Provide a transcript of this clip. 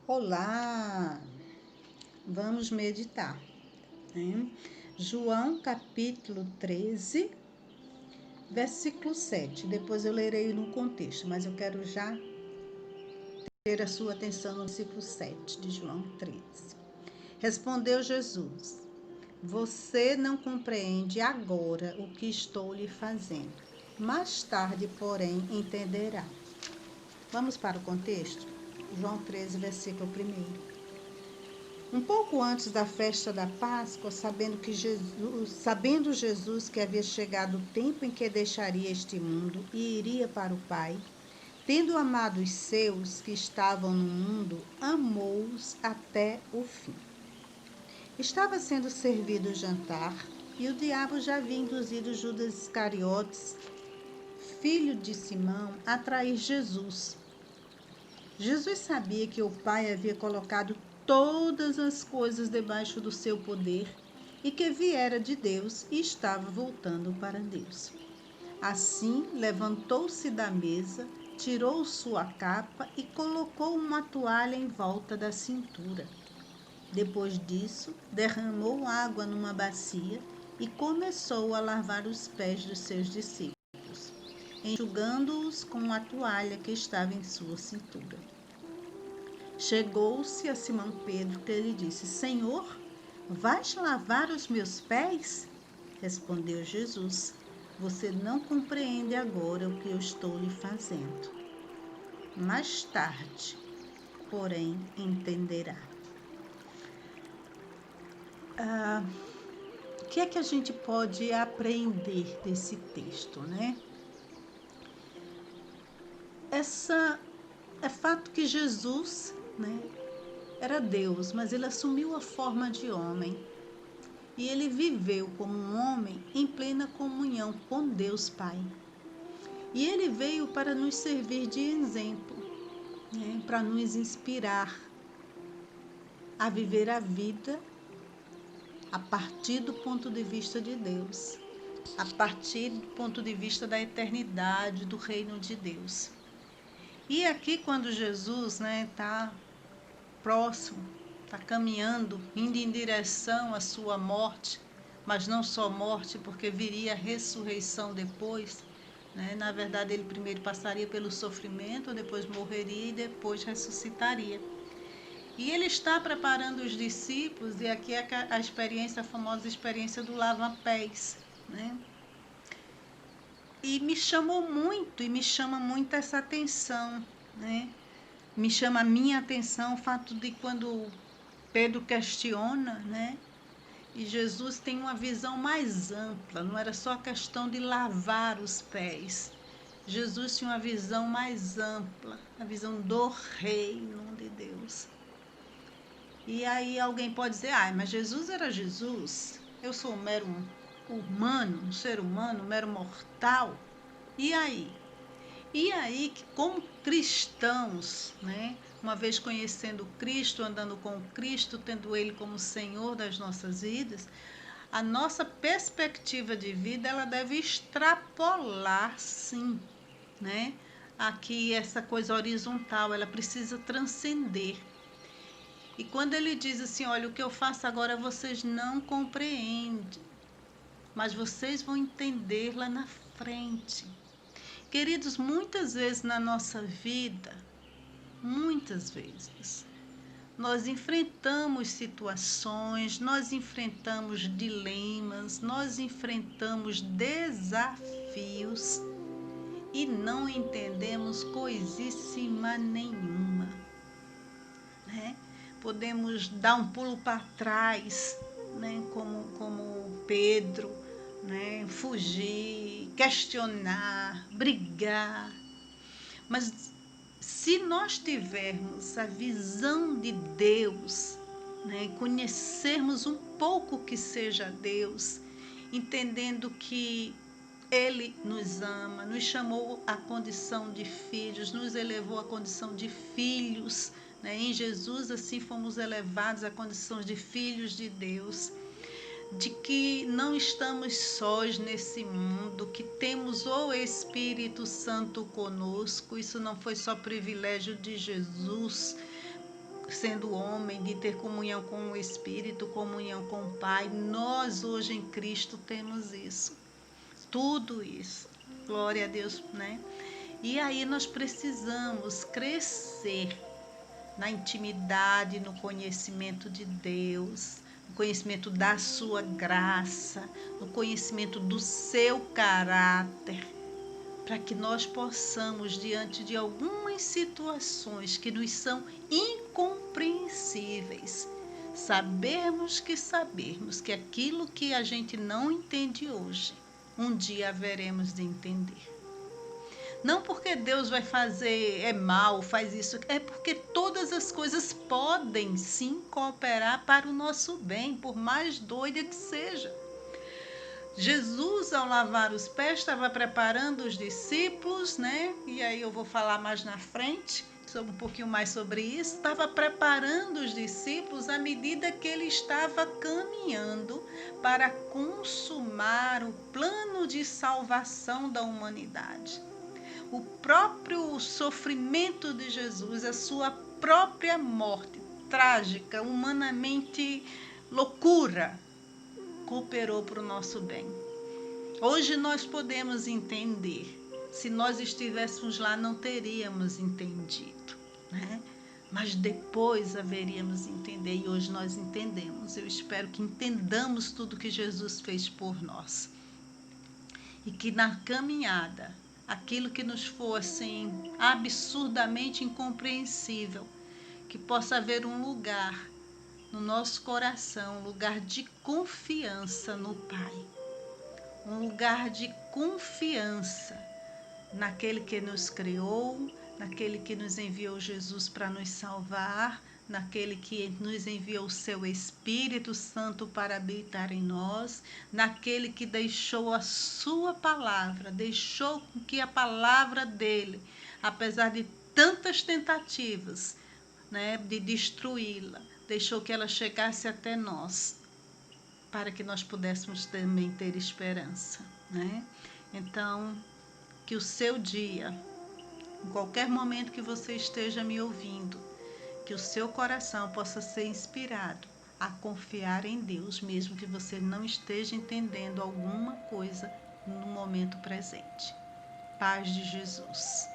Olá, vamos meditar, né? João capítulo 13, versículo 7. Depois eu lerei no contexto, mas eu quero já ter a sua atenção no versículo 7 de João 13. Respondeu Jesus: Você não compreende agora o que estou lhe fazendo. Mais tarde, porém, entenderá. Vamos para o contexto? João 13, versículo 1. Um pouco antes da festa da Páscoa, sabendo Jesus que havia chegado o tempo em que deixaria este mundo e iria para o Pai, tendo amado os seus que estavam no mundo, amou-os até o fim. Estava sendo servido o jantar e o diabo já havia induzido Judas Iscariotes, filho de Simão, a trair Jesus. Jesus sabia que o Pai havia colocado todas as coisas debaixo do seu poder e que viera de Deus e estava voltando para Deus. Assim, levantou-se da mesa, tirou sua capa e colocou uma toalha em volta da cintura. Depois disso, derramou água numa bacia e começou a lavar os pés dos seus discípulos, enxugando-os com a toalha que estava em sua cintura. Chegou-se a Simão Pedro, que lhe disse: Senhor, vais lavar os meus pés? Respondeu Jesus: Você não compreende agora o que eu estou lhe fazendo. Mais tarde, porém, entenderá. O que é que a gente pode aprender desse texto, né? É fato que Jesus, né, era Deus, mas ele assumiu a forma de homem. E ele viveu como um homem em plena comunhão com Deus Pai. E ele veio para nos servir de exemplo, né, para nos inspirar a viver a vida a partir do ponto de vista de Deus, a partir do ponto de vista da eternidade, do reino de Deus. E aqui, quando Jesus está próximo, está caminhando, indo em direção à sua morte, mas não só morte, porque viria a ressurreição depois, né? Na verdade, ele primeiro passaria pelo sofrimento, depois morreria e depois ressuscitaria. E ele está preparando os discípulos, e aqui é a experiência, a famosa experiência do lava-pés, né? E me chamou muito, e me chama muito essa atenção, né? Me chama a minha atenção o fato de quando Pedro questiona, né? E Jesus tem uma visão mais ampla, não era só a questão de lavar os pés. Jesus tinha uma visão mais ampla, a visão do reino de Deus. E aí alguém pode dizer, mas Jesus era Jesus, eu sou um mero humano, um ser humano, um mero mortal. E aí? E aí que como cristãos, né, uma vez conhecendo Cristo, andando com Cristo, tendo Ele como Senhor das nossas vidas, a nossa perspectiva de vida ela deve extrapolar, sim, né? Aqui essa coisa horizontal, ela precisa transcender. E quando ele diz assim, olha, o que eu faço agora vocês não compreendem, mas vocês vão entender lá na frente. Queridos, muitas vezes na nossa vida, muitas vezes, nós enfrentamos situações, nós enfrentamos dilemas, nós enfrentamos desafios e não entendemos coisíssima nenhuma, né? Podemos dar um pulo para trás, né? Como Pedro, né? Fugir, questionar, brigar. Mas se nós tivermos a visão de Deus, né? Conhecermos um pouco que seja Deus, entendendo que Ele nos ama, nos chamou à condição de filhos, nos elevou à condição de filhos, né? Em Jesus assim fomos elevados à condição de filhos de Deus, de que não estamos sós nesse mundo, que temos o Espírito Santo conosco. Isso não foi só privilégio de Jesus, sendo homem, de ter comunhão com o Espírito, comunhão com o Pai. Nós hoje em Cristo temos isso, tudo isso. Glória a Deus, né? E aí nós precisamos crescer na intimidade, no conhecimento de Deus, no conhecimento da sua graça, no conhecimento do seu caráter, para que nós possamos, diante de algumas situações que nos são incompreensíveis, sabermos que aquilo que a gente não entende hoje, um dia haveremos de entender. Não porque Deus vai fazer mal, faz isso, é porque todas as coisas podem sim cooperar para o nosso bem, por mais doida que seja. Jesus, ao lavar os pés, estava preparando os discípulos, né? E aí eu vou falar mais na frente, um pouquinho mais sobre isso. Estava preparando os discípulos à medida que ele estava caminhando para consumar o plano de salvação da humanidade. O próprio sofrimento de Jesus, a sua própria morte trágica, humanamente loucura, cooperou para o nosso bem. Hoje nós podemos entender. Se nós estivéssemos lá, não teríamos entendido, né? Mas depois haveríamos de entender, e hoje nós entendemos. Eu espero que entendamos tudo que Jesus fez por nós. E que na caminhada, aquilo que nos for assim absurdamente incompreensível, que possa haver um lugar no nosso coração, um lugar de confiança no Pai, um lugar de confiança naquele que nos criou, naquele que nos enviou Jesus para nos salvar, naquele que nos enviou o seu Espírito Santo para habitar em nós, naquele que deixou a sua palavra, deixou que a palavra dele, apesar de tantas tentativas, né, de destruí-la, deixou que ela chegasse até nós, para que nós pudéssemos também ter esperança, né? Então, que o seu dia, em qualquer momento que você esteja me ouvindo, que o seu coração possa ser inspirado a confiar em Deus, mesmo que você não esteja entendendo alguma coisa no momento presente. Paz de Jesus.